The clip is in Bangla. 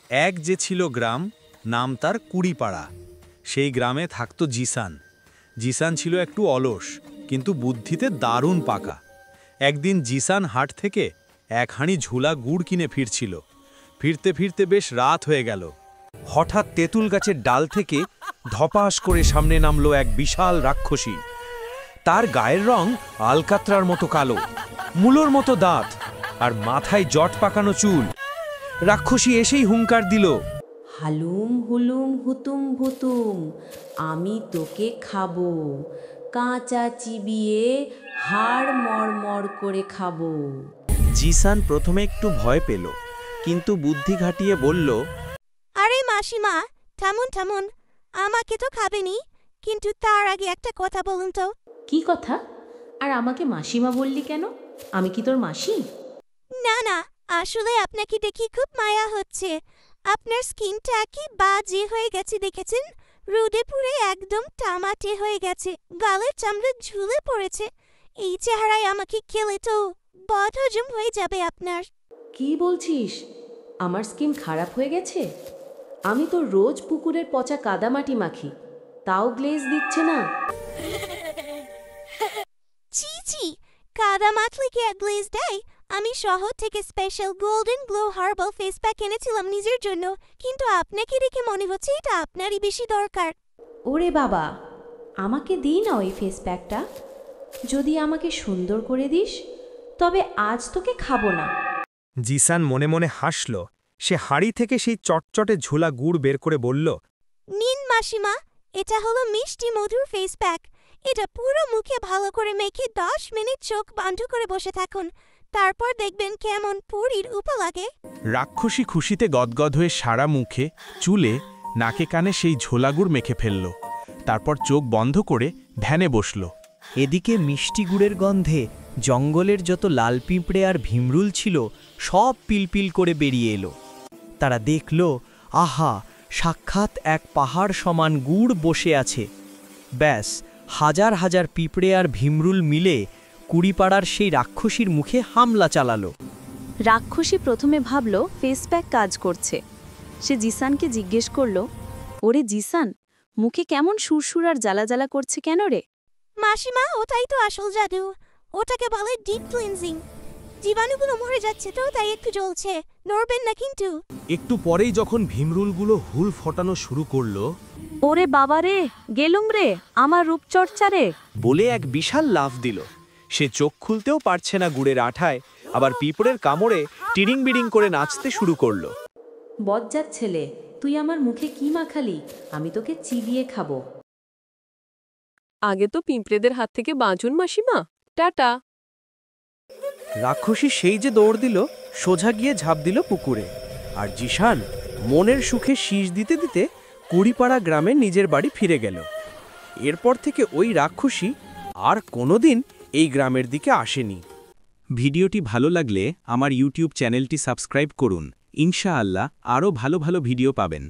এক যে ছিল গ্রাম, নাম তার কুড়িপাড়া। সেই গ্রামে থাকতো জিসান। জিসান ছিল একটু অলস, কিন্তু বুদ্ধিতে দারুণ পাকা। একদিন জিসান হাট থেকে এক হাঁড়ি ঝুলা গুড় কিনে ফিরছিল। ফিরতে ফিরতে বেশ রাত হয়ে গেল। হঠাৎ তেঁতুল গাছের ডাল থেকে ধপাস করে সামনে নামলো এক বিশাল রাক্ষসী। তার গায়ের রং আলকাতরার মতো কালো, মূলোর মতো দাঁত, আর মাথায় জট পাকানো চুল। রাক্ষসী এসেই হুঙ্কার দিল, হালুম হুলুম হুতুম ভুতুম, আমি তোকে খাবো, কাঁচা চিবিয়ে হাড় মরমর করে খাবো। জিসান প্রথমে একটু ভয় পেল, কিন্তু বুদ্ধি খাটিয়ে বলল, আরে মাসিমা, থামুন থামুন, আমাকে তো খাবেনি, কিন্তু তার আগে একটা কথা বলুন তো। কি কথা? আর আমাকে মাসিমা বললি কেন? আমি কি তোর মাসি? না না, আসলে আপনাকে দেখি খুব মায়া হচ্ছে। আপনার স্কিনটা কি বাজে হয়ে গেছে দেখেছেন? রোদে পুড়ে একদম টামাটে হয়ে গেছে, গালের চামড়া ঝুলে পড়েছে। এই চেহারায় আমাকে খেলে তো বদহজম হয়ে যাবে আপনার। কি বলছিস? আমার স্কিন খারাপ হয়ে গেছে? আমি তো রোজ পুকুরের পচা কাদামাটি মাখি, তাও গ্লেজ দিচ্ছে না। ছি ছি, কাদা মাখলে কি গ্লেজ দেয়? আমি শহর থেকে special golden glow herbal face pack এনেছিলাম নিজের জন্য, কিন্তু আপনাকে দেখে মনে হচ্ছে এটা আপনারই বেশি দরকার। ওরে বাবা, আমাকে দিই না ওই ফেস প্যাকটা। যদি আমাকে সুন্দর করে দিস, তবে আজ তোকে খাবো না। জিসান মনে মনে হাসল। সে হাড়ি থেকে সেই চটচটে ঝোলা গুড় বের করে বলল, নিন মাসিমা, এটা হলো মিষ্টি মধুর ফেস প্যাক। এটা পুরো মুখে ভালো করে মেখে 10 মিনিট চোখ বন্ধ করে বসে থাকুন, তারপর দেখবেন কেমন পরীর উপা লাগে। রাক্ষসী খুশিতে গদগদ হয়ে সারা মুখে, চুলে, নাকে কানে সেই ঝোলাগুড় মেখে ফেলল। তারপর চোখ বন্ধ করে ধ্যানে বসল। এদিকে মিষ্টি গুড়ের গন্ধে জঙ্গলের যত লাল পিঁপড়ে আর ভিমরুল ছিল সব পিলপিল করে বেরিয়ে এলো। তারা দেখল, আহা, সাক্ষাৎ এক পাহাড় সমান গুড় বসে আছে। ব্যাস, হাজার হাজার পিঁপড়ে আর ভিমরুল মিলে কুড়িপাড়ার সেই রাক্ষসীর মুখে হামলা চালালো। রাক্ষসী প্রথমে ভাবল ফেস প্যাক কাজ করছে। সে জিসানকে জিজ্ঞেস করল, ওরে জিসান, মুখে কেমন সুরসুর আর জ্বালা জ্বালা করছে কেন রে? মাসিমা, ওটাই তো আসল জাদু। ওটাকে বলে ডিপ ক্লিনজিং। জীবাণুগুলো মরে যাচ্ছে তো, তাই একটু জ্বলছে। নড়বেন না কিন্তু। একটু পরেই যখন ভিমরুলগুলো হুল ফটানো শুরু করল, ওরে বাবা রে, গেলুম রে, আমার রূপচর্চা রে বলে এক বিশাল লাফ দিল। সে চোখ খুলতেও পারছে না গুড়ের আঠায়, আবার পিঁপড়ের কামড়ে টিডিং বিডিং করে নাচতে শুরু করল। বজ্জাত ছেলে, তুই আমার মুখে কি মাখালি? আমি তোকে চিবিয়ে খাবো। আগে তো পিঁপড়েদের হাত থেকে বাঁচুন মাসিমা, টাটা। রাক্ষসী সেই যে দৌড় দিল, সোজা গিয়ে ঝাঁপ দিল পুকুরে। আর জিসান মনের সুখে শীষ দিতে দিতে কুড়িপাড়া গ্রামে নিজের বাড়ি ফিরে গেল। এরপর থেকে ওই রাক্ষসী আর কোনোদিন এই গ্রামের দিকে আসেনি। ভিডিওটি ভালো লাগলে আমার ইউটিউব চ্যানেলটি সাবস্ক্রাইব করুন। ইনশাআল্লাহ আরও ভালো ভালো ভিডিও পাবেন।